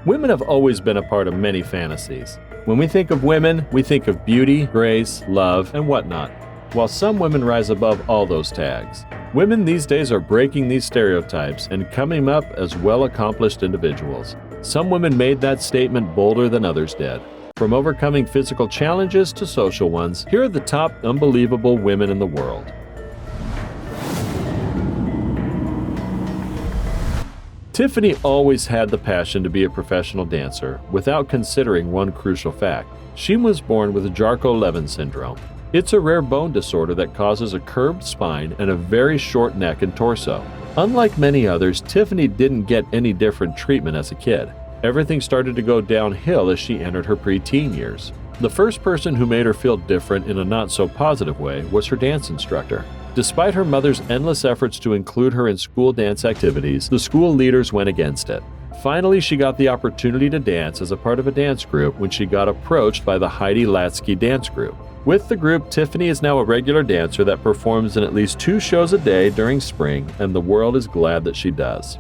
Women have always been a part of many fantasies. When we think of women, we think of beauty, grace, love, and whatnot. While some women rise above all those tags, women these days are breaking these stereotypes and coming up as well-accomplished individuals. Some women made that statement bolder than others did. From overcoming physical challenges to social ones, here are the top unbelievable women in the world. Tiffany always had the passion to be a professional dancer without considering one crucial fact. She was born with Charcot-Levin syndrome. It's a rare bone disorder that causes a curved spine and a very short neck and torso. Unlike many others, Tiffany didn't get any different treatment as a kid. Everything started to go downhill as she entered her preteen years. The first person who made her feel different in a not-so-positive way was her dance instructor. Despite her mother's endless efforts to include her in school dance activities, the school leaders went against it. Finally, she got the opportunity to dance as a part of a dance group when she got approached by the Heidi Latsky dance group. With the group, Tiffany is now a regular dancer that performs in at least 2 shows a day during spring, and the world is glad that she does.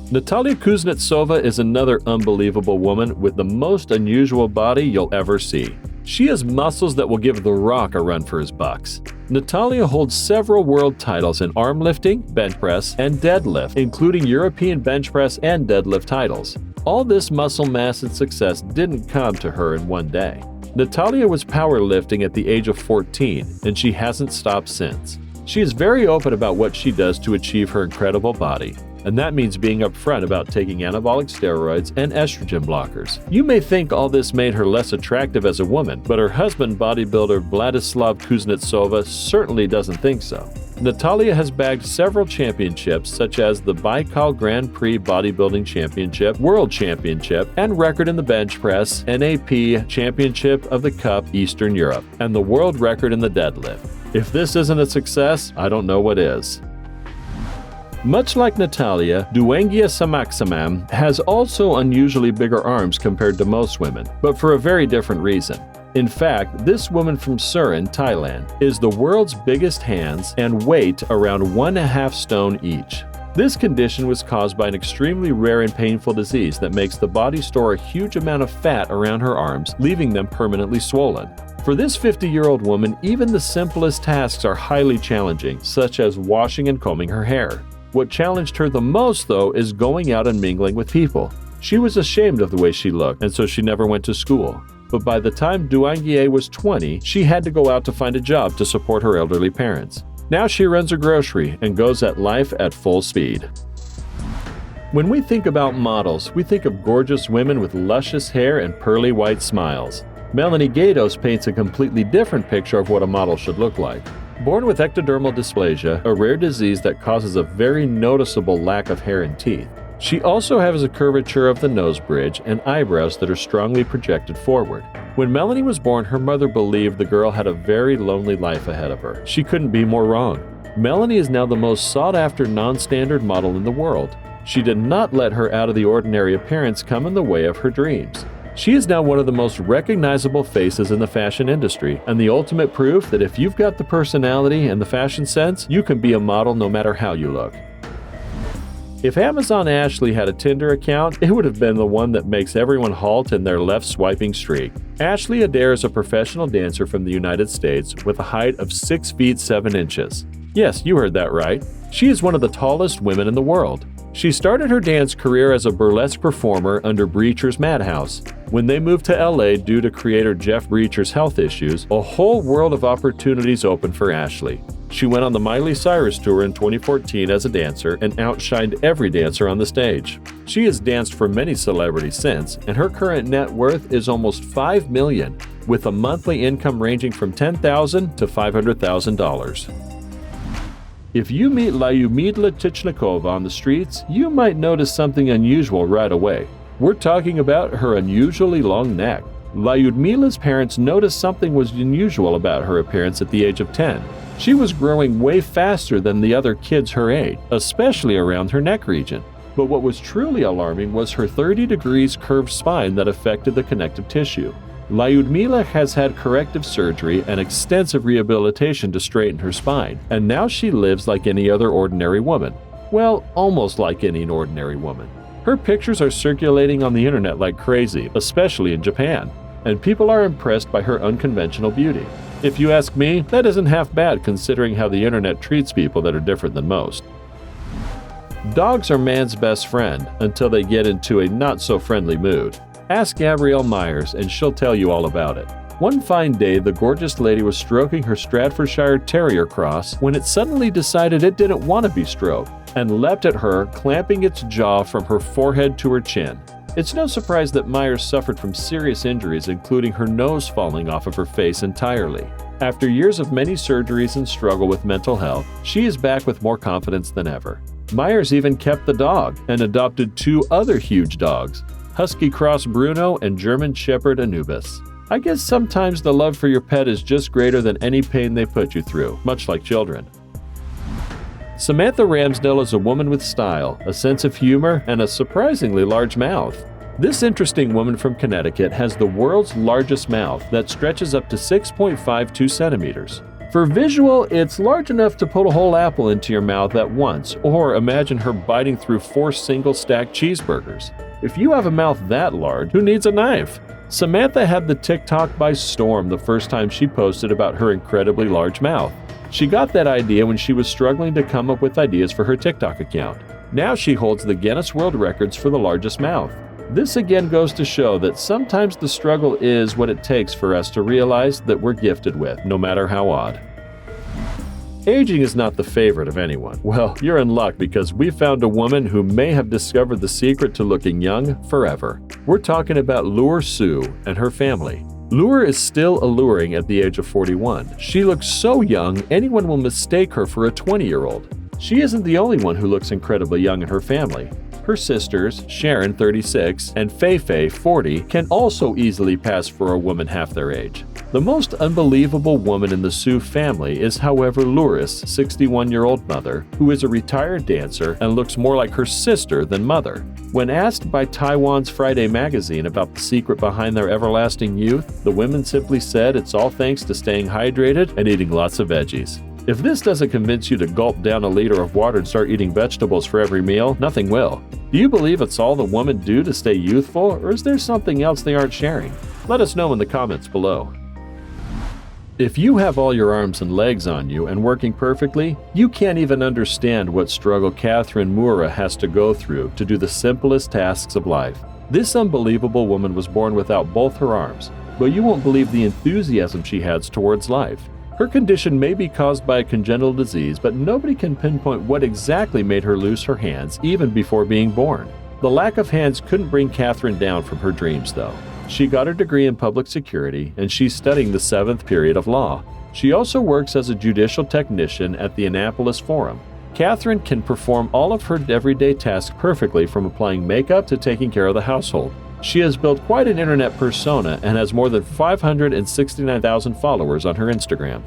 Natalia Kuznetsova is another unbelievable woman with the most unusual body you'll ever see. She has muscles that will give The Rock a run for his bucks. Natalia holds several world titles in arm lifting, bench press, and deadlift, including European bench press and deadlift titles. All this muscle mass and success didn't come to her in one day. Natalia was powerlifting at the age of 14, and she hasn't stopped since. She is very open about what she does to achieve her incredible body, and that means being upfront about taking anabolic steroids and estrogen blockers. You may think all this made her less attractive as a woman, but her husband, bodybuilder Vladislav Kuznetsova, certainly doesn't think so. Natalia has bagged several championships such as the Baikal Grand Prix Bodybuilding Championship, World Championship, and record in the bench press, NAP Championship of the Cup Eastern Europe, and the world record in the deadlift. If this isn't a success, I don't know what is. Much like Natalia, Duangia Samaksamam has also unusually bigger arms compared to most women, but for a very different reason. In fact, this woman from Surin, Thailand, is the world's biggest hands and weight around 1.5 stone each. This condition was caused by an extremely rare and painful disease that makes the body store a huge amount of fat around her arms, leaving them permanently swollen. For this 50-year-old woman, even the simplest tasks are highly challenging, such as washing and combing her hair. What challenged her the most, though, is going out and mingling with people. She was ashamed of the way she looked, and so she never went to school. But by the time Duangie was 20, she had to go out to find a job to support her elderly parents. Now she runs a grocery and goes at life at full speed. When we think about models, we think of gorgeous women with luscious hair and pearly white smiles. Melanie Gaydos paints a completely different picture of what a model should look like. Born with ectodermal dysplasia, a rare disease that causes a very noticeable lack of hair and teeth, she also has a curvature of the nose bridge and eyebrows that are strongly projected forward. When Melanie was born, her mother believed the girl had a very lonely life ahead of her. She couldn't be more wrong. Melanie is now the most sought-after non-standard model in the world. She did not let her out-of-the-ordinary appearance come in the way of her dreams. She is now one of the most recognizable faces in the fashion industry, and the ultimate proof that if you've got the personality and the fashion sense, you can be a model no matter how you look. If Amazon Ashley had a Tinder account, it would have been the one that makes everyone halt in their left swiping streak. Ashley Adair is a professional dancer from the United States with a height of 6 feet 7 inches. Yes, you heard that right. She is one of the tallest women in the world. She started her dance career as a burlesque performer under Breacher's Madhouse. When they moved to LA due to creator Jeff Breacher's health issues, a whole world of opportunities opened for Ashley. She went on the Miley Cyrus tour in 2014 as a dancer and outshined every dancer on the stage. She has danced for many celebrities since, and her current net worth is almost $5 million, with a monthly income ranging from $10,000 to $500,000. If you meet Lyudmila Tichnikova on the streets, you might notice something unusual right away. We're talking about her unusually long neck. Lyudmila's parents noticed something was unusual about her appearance at the age of 10. She was growing way faster than the other kids her age, especially around her neck region. But what was truly alarming was her 30 degrees curved spine that affected the connective tissue. Lyudmila has had corrective surgery and extensive rehabilitation to straighten her spine, and now she lives like any other ordinary woman. Well, almost like any ordinary woman. Her pictures are circulating on the internet like crazy, especially in Japan, and people are impressed by her unconventional beauty. If you ask me, that isn't half bad considering how the internet treats people that are different than most. Dogs are man's best friend until they get into a not-so-friendly mood. Ask Gabrielle Myers and she'll tell you all about it. One fine day, the gorgeous lady was stroking her Staffordshire Terrier cross when it suddenly decided it didn't want to be stroked and leapt at her, clamping its jaw from her forehead to her chin. It's no surprise that Myers suffered from serious injuries, including her nose falling off of her face entirely. After years of many surgeries and struggle with mental health, she is back with more confidence than ever. Myers even kept the dog and adopted 2 other huge dogs, Husky Cross Bruno and German Shepherd Anubis. I guess sometimes the love for your pet is just greater than any pain they put you through, much like children. Samantha Ramsdell is a woman with style, a sense of humor, and a surprisingly large mouth. This interesting woman from Connecticut has the world's largest mouth that stretches up to 6.52 centimeters. For visual, it's large enough to put a whole apple into your mouth at once, or imagine her biting through 4 single-stack cheeseburgers. If you have a mouth that large, who needs a knife? Samantha had the TikTok by storm the first time she posted about her incredibly large mouth. She got that idea when she was struggling to come up with ideas for her TikTok account. Now she holds the Guinness World Records for the largest mouth. This again goes to show that sometimes the struggle is what it takes for us to realize that we're gifted with, no matter how odd. Aging is not the favorite of anyone. Well, you're in luck because we found a woman who may have discovered the secret to looking young forever. We're talking about Lure Sue and her family. Lure is still alluring at the age of 41. She looks so young, anyone will mistake her for a 20-year-old. She isn't the only one who looks incredibly young in her family. Her sisters, Sharon, 36, and Fei, 40, can also easily pass for a woman half their age. The most unbelievable woman in the Sioux family is, however, Lure's 61-year-old mother, who is a retired dancer and looks more like her sister than mother. When asked by Taiwan's Friday magazine about the secret behind their everlasting youth, the women simply said it's all thanks to staying hydrated and eating lots of veggies. If this doesn't convince you to gulp down a liter of water and start eating vegetables for every meal, nothing will. Do you believe it's all the women do to stay youthful, or is there something else they aren't sharing? Let us know in the comments below. If you have all your arms and legs on you and working perfectly, you can't even understand what struggle Catherine Mora has to go through to do the simplest tasks of life. This unbelievable woman was born without both her arms, but you won't believe the enthusiasm she has towards life. Her condition may be caused by a congenital disease, but nobody can pinpoint what exactly made her lose her hands even before being born. The lack of hands couldn't bring Catherine down from her dreams, though. She got her degree in public security, and she's studying the 7th period of law. She also works as a judicial technician at the Annapolis Forum. Catherine can perform all of her everyday tasks perfectly, from applying makeup to taking care of the household. She has built quite an internet persona and has more than 569,000 followers on her Instagram.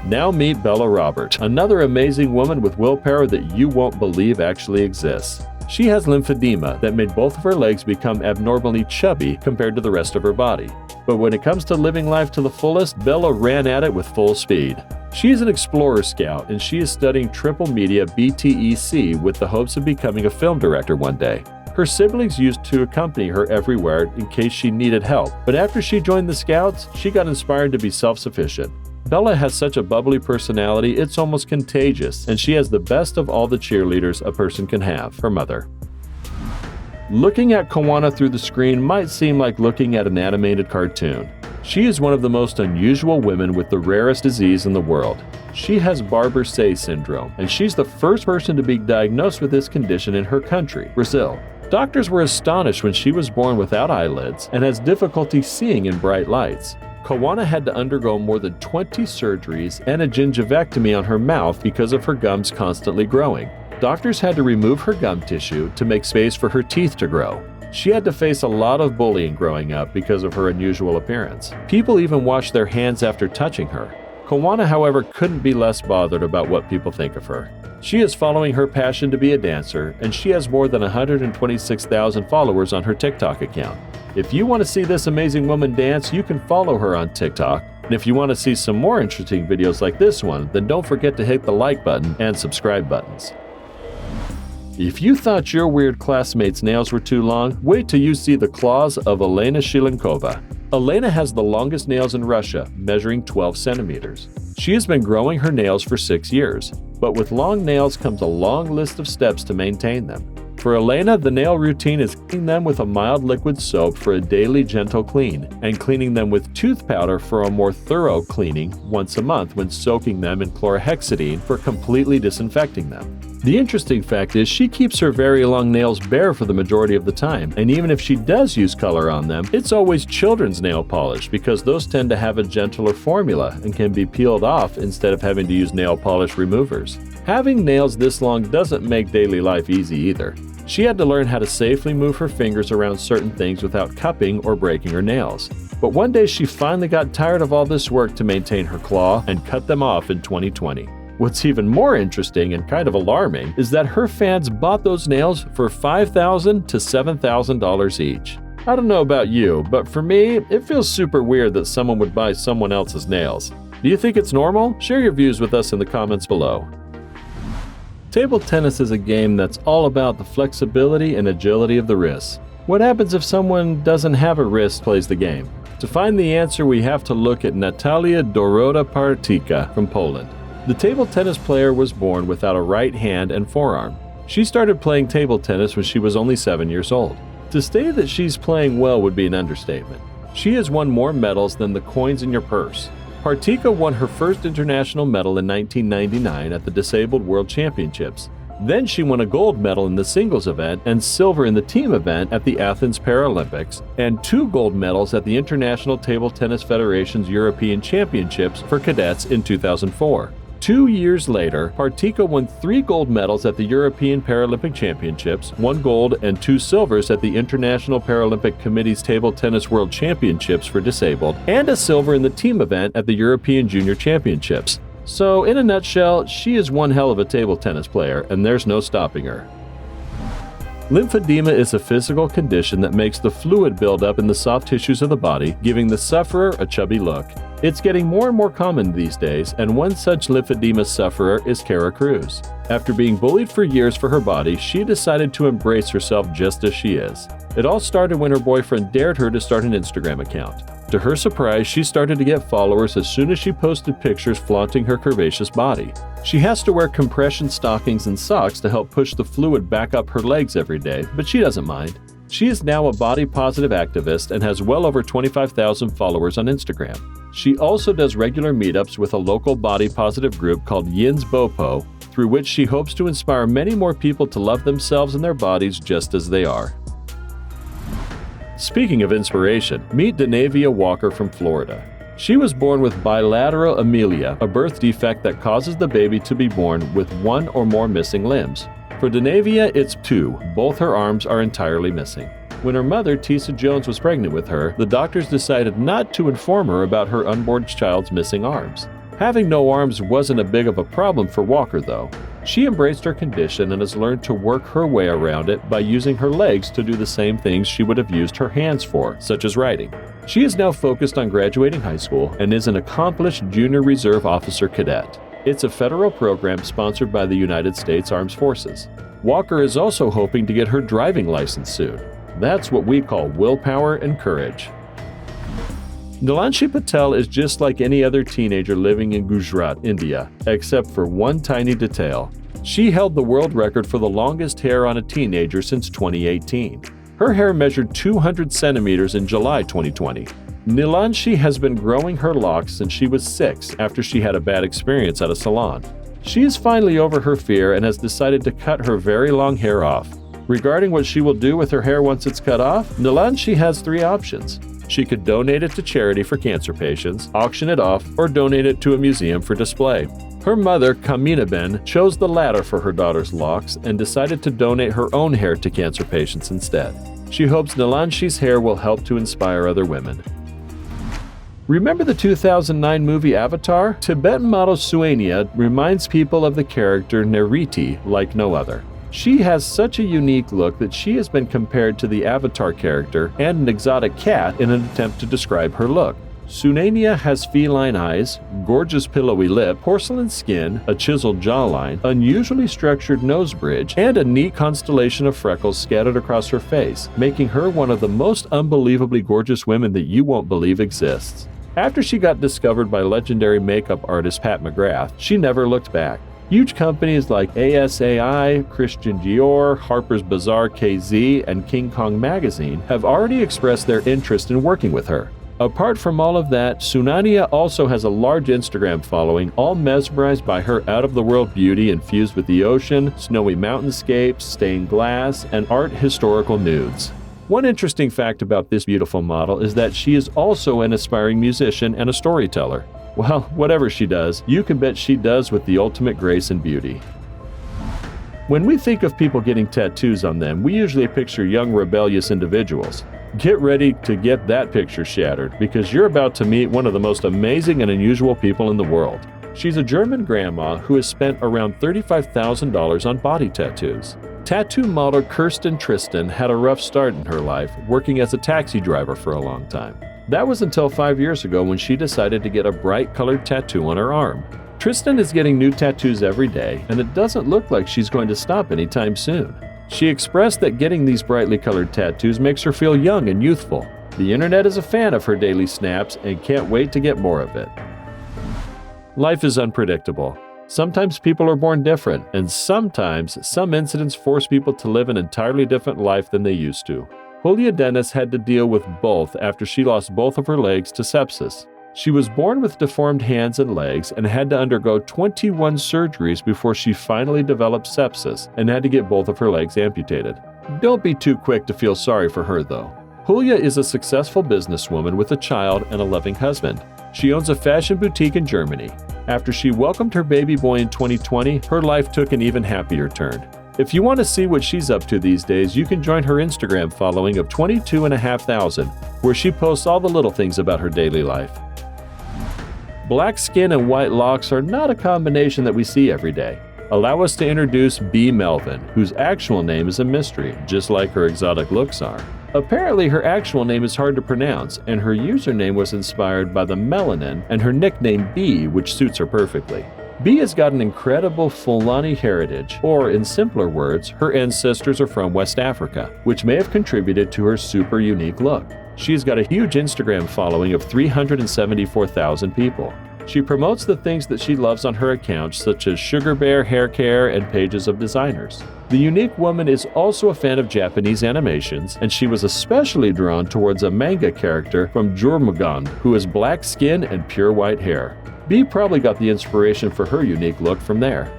Now meet Bella Robert, another amazing woman with willpower that you won't believe actually exists. She has lymphedema that made both of her legs become abnormally chubby compared to the rest of her body. But when it comes to living life to the fullest, Bella ran at it with full speed. She is an Explorer Scout, and she is studying triple media BTEC with the hopes of becoming a film director one day. Her siblings used to accompany her everywhere in case she needed help, but after she joined the Scouts, she got inspired to be self-sufficient. Bella has such a bubbly personality, it's almost contagious, and she has the best of all the cheerleaders a person can have, her mother. Looking at Kawana through the screen might seem like looking at an animated cartoon. She is one of the most unusual women with the rarest disease in the world. She has Barber-Say syndrome, and she's the first person to be diagnosed with this condition in her country, Brazil. Doctors were astonished when she was born without eyelids and has difficulty seeing in bright lights. Kawana had to undergo more than 20 surgeries and a gingivectomy on her mouth because of her gums constantly growing. Doctors had to remove her gum tissue to make space for her teeth to grow. She had to face a lot of bullying growing up because of her unusual appearance. People even washed their hands after touching her. Kawana, however, couldn't be less bothered about what people think of her. She is following her passion to be a dancer, and she has more than 126,000 followers on her TikTok account. If you want to see this amazing woman dance, you can follow her on TikTok. And if you want to see some more interesting videos like this one, then don't forget to hit the like button and subscribe buttons. If you thought your weird classmate's nails were too long, wait till you see the claws of Elena Shilenkova. Elena has the longest nails in Russia, measuring 12 centimeters. She has been growing her nails for 6 years, but with long nails comes a long list of steps to maintain them. For Elena, the nail routine is cleaning them with a mild liquid soap for a daily gentle clean, and cleaning them with tooth powder for a more thorough cleaning once a month when soaking them in chlorhexidine for completely disinfecting them. The interesting fact is she keeps her very long nails bare for the majority of the time, and even if she does use color on them, it's always children's nail polish because those tend to have a gentler formula and can be peeled off instead of having to use nail polish removers. Having nails this long doesn't make daily life easy either. She had to learn how to safely move her fingers around certain things without cupping or breaking her nails. But one day she finally got tired of all this work to maintain her claw and cut them off in 2020. What's even more interesting and kind of alarming is that her fans bought those nails for $5,000 to $7,000 each. I don't know about you, but for me, it feels super weird that someone would buy someone else's nails. Do you think it's normal? Share your views with us in the comments below. Table tennis is a game that's all about the flexibility and agility of the wrists. What happens if someone doesn't have a wrist plays the game? To find the answer, we have to look at Natalia Kuznetsova from Poland. The table tennis player was born without a right hand and forearm. She started playing table tennis when she was only 7 years old. To say that she's playing well would be an understatement. She has won more medals than the coins in your purse. Partika won her first international medal in 1999 at the Disabled World Championships. Then she won a gold medal in the singles event and silver in the team event at the Athens Paralympics, and 2 gold medals at the International Table Tennis Federation's European Championships for cadets in 2004. 2 years later, Partika won 3 gold medals at the European Paralympic Championships, 1 gold and 2 silvers at the International Paralympic Committee's Table Tennis World Championships for disabled, and a silver in the team event at the European Junior Championships. So, in a nutshell, she is one hell of a table tennis player, and there's no stopping her. Lymphedema is a physical condition that makes the fluid build up in the soft tissues of the body, giving the sufferer a chubby look. It's getting more and more common these days, and one such lymphedema sufferer is Kara Cruz. After being bullied for years for her body, she decided to embrace herself just as she is. It all started when her boyfriend dared her to start an Instagram account. To her surprise, she started to get followers as soon as she posted pictures flaunting her curvaceous body. She has to wear compression stockings and socks to help push the fluid back up her legs every day, but she doesn't mind. She is now a body-positive activist and has well over 25,000 followers on Instagram. She also does regular meetups with a local body-positive group called Yin's Bopo, through which she hopes to inspire many more people to love themselves and their bodies just as they are. Speaking of inspiration, meet Denavia Walker from Florida. She was born with bilateral amelia, a birth defect that causes the baby to be born with 1 or more missing limbs. For Denavia, it's 2. Both her arms are entirely missing. When her mother, Tisa Jones, was pregnant with her, the doctors decided not to inform her about her unborn child's missing arms. Having no arms wasn't a big of a problem for Walker, though. She embraced her condition and has learned to work her way around it by using her legs to do the same things she would have used her hands for, such as writing. She is now focused on graduating high school and is an accomplished junior reserve officer cadet. It's a federal program sponsored by the United States Armed Forces. Walker is also hoping to get her driving license soon. That's what we call willpower and courage. Nilanshi Patel is just like any other teenager living in Gujarat, India, except for one tiny detail. She held the world record for the longest hair on a teenager since 2018. Her hair measured 200 centimeters in July 2020. Nilanshi has been growing her locks since she was 6 after she had a bad experience at a salon. She is finally over her fear and has decided to cut her very long hair off. Regarding what she will do with her hair once it's cut off, Nilanshi has 3 options. She could donate it to charity for cancer patients, auction it off, or donate it to a museum for display. Her mother, Kaminaben, chose the latter for her daughter's locks and decided to donate her own hair to cancer patients instead. She hopes Nilanshi's hair will help to inspire other women. Remember the 2009 movie Avatar? Tibetan model Suania reminds people of the character Neriti like no other. She has such a unique look that she has been compared to the Avatar character and an exotic cat in an attempt to describe her look. Sunania has feline eyes, gorgeous pillowy lip, porcelain skin, a chiseled jawline, unusually structured nose bridge, and a neat constellation of freckles scattered across her face, making her one of the most unbelievably gorgeous women that you won't believe exists. After she got discovered by legendary makeup artist Pat McGrath, she never looked back. Huge companies like ASAI, Christian Dior, Harper's Bazaar KZ, and King Kong Magazine have already expressed their interest in working with her. Apart from all of that, Sunania also has a large Instagram following, all mesmerized by her out-of-the-world beauty infused with the ocean, snowy mountainscapes, stained glass, and art historical nudes. One interesting fact about this beautiful model is that she is also an aspiring musician and a storyteller. Well, whatever she does, you can bet she does with the ultimate grace and beauty. When we think of people getting tattoos on them, we usually picture young, rebellious individuals. Get ready to get that picture shattered, because you're about to meet one of the most amazing and unusual people in the world. She's a German grandma who has spent around $35,000 on body tattoos. Tattoo model Kirsten Tristan had a rough start in her life, working as a taxi driver for a long time. That was until 5 years ago when she decided to get a bright colored tattoo on her arm. Tristan is getting new tattoos every day, and it doesn't look like she's going to stop anytime soon. She expressed that getting these brightly colored tattoos makes her feel young and youthful. The internet is a fan of her daily snaps and can't wait to get more of it. Life is unpredictable. Sometimes people are born different, and sometimes some incidents force people to live an entirely different life than they used to. Julia Dennis had to deal with both after she lost both of her legs to sepsis. She was born with deformed hands and legs and had to undergo 21 surgeries before she finally developed sepsis and had to get both of her legs amputated. Don't be too quick to feel sorry for her, though. Julia is a successful businesswoman with a child and a loving husband. She owns a fashion boutique in Germany. After she welcomed her baby boy in 2020, her life took an even happier turn. If you want to see what she's up to these days, you can join her Instagram following of 22,500, where she posts all the little things about her daily life. Black skin and white locks are not a combination that we see every day. Allow us to introduce B. Melvin, whose actual name is a mystery, just like her exotic looks are. Apparently, her actual name is hard to pronounce, and her username was inspired by the melanin and her nickname B, which suits her perfectly. B has got an incredible Fulani heritage, or in simpler words, her ancestors are from West Africa, which may have contributed to her super unique look. She's got a huge Instagram following of 374,000 people. She promotes the things that she loves on her account, such as Sugar Bear hair care and pages of designers. The unique woman is also a fan of Japanese animations, and she was especially drawn towards a manga character from Jormungand, who has black skin and pure white hair. B probably got the inspiration for her unique look from there.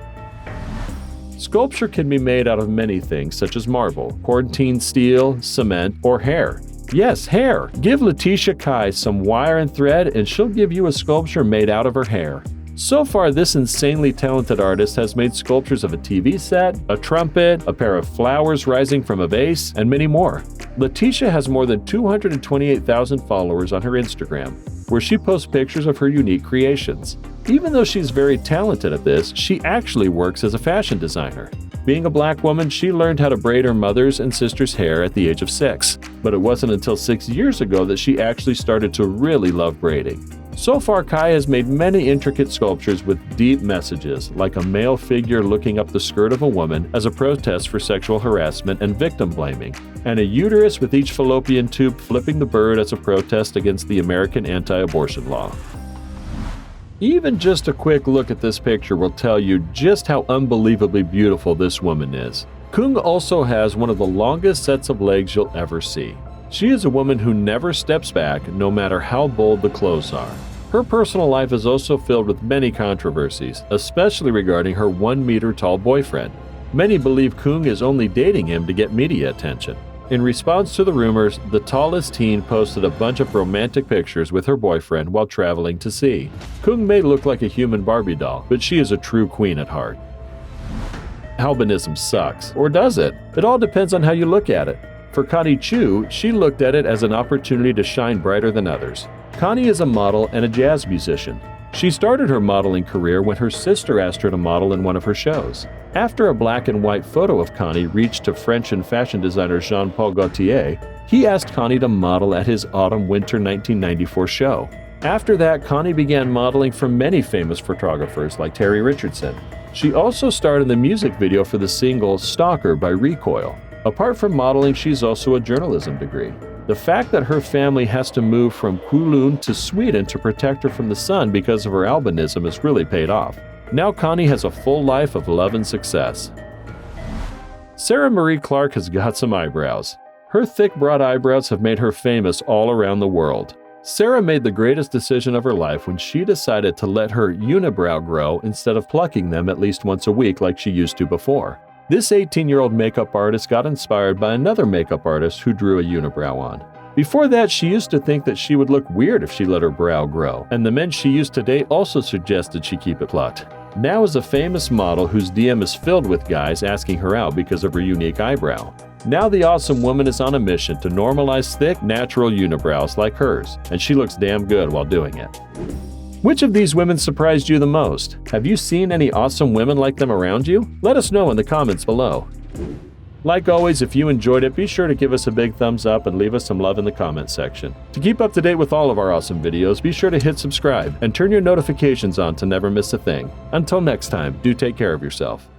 Sculpture can be made out of many things, such as marble, quarantine steel, cement, or hair. Yes, hair! Give Letitia Kai some wire and thread and she'll give you a sculpture made out of her hair. So far, this insanely talented artist has made sculptures of a TV set, a trumpet, a pair of flowers rising from a vase, and many more. Letitia has more than 228,000 followers on her Instagram, where she posts pictures of her unique creations. Even though she's very talented at this, she actually works as a fashion designer. Being a black woman, she learned how to braid her mother's and sister's hair at the age of 6, but it wasn't until 6 years ago that she actually started to really love braiding. So far, Kai has made many intricate sculptures with deep messages, like a male figure looking up the skirt of a woman as a protest for sexual harassment and victim blaming, and a uterus with each fallopian tube flipping the bird as a protest against the American anti-abortion law. Even just a quick look at this picture will tell you just how unbelievably beautiful this woman is. Kung also has one of the longest sets of legs you'll ever see. She is a woman who never steps back, no matter how bold the clothes are. Her personal life is also filled with many controversies, especially regarding her 1-meter-tall boyfriend. Many believe Kung is only dating him to get media attention. In response to the rumors, the tallest teen posted a bunch of romantic pictures with her boyfriend while traveling to sea. Kung may look like a human Barbie doll, but she is a true queen at heart. Albinism sucks, or does it? It all depends on how you look at it. For Connie Chu, she looked at it as an opportunity to shine brighter than others. Connie is a model and a jazz musician. She started her modeling career when her sister asked her to model in one of her shows. After a black and white photo of Connie reached to French and fashion designer Jean-Paul Gaultier, he asked Connie to model at his autumn-winter 1994 show. After that, Connie began modeling for many famous photographers like Terry Richardson. She also starred in the music video for the single Stalker by Recoil. Apart from modeling, she's also a journalism degree. The fact that her family has to move from Kowloon to Sweden to protect her from the sun because of her albinism has really paid off. Now Connie has a full life of love and success. Sarah Marie Clark has got some eyebrows. Her thick, broad eyebrows have made her famous all around the world. Sarah made the greatest decision of her life when she decided to let her unibrow grow instead of plucking them at least once a week like she used to before. This 18-year-old makeup artist got inspired by another makeup artist who drew a unibrow on. Before that, she used to think that she would look weird if she let her brow grow, and the men she used to date also suggested she keep it plucked. Now is a famous model whose DM is filled with guys asking her out because of her unique eyebrow. Now the awesome woman is on a mission to normalize thick, natural unibrows like hers, and she looks damn good while doing it. Which of these women surprised you the most? Have you seen any awesome women like them around you? Let us know in the comments below. Like always, if you enjoyed it, be sure to give us a big thumbs up and leave us some love in the comments section. To keep up to date with all of our awesome videos, be sure to hit subscribe and turn your notifications on to never miss a thing. Until next time, do take care of yourself.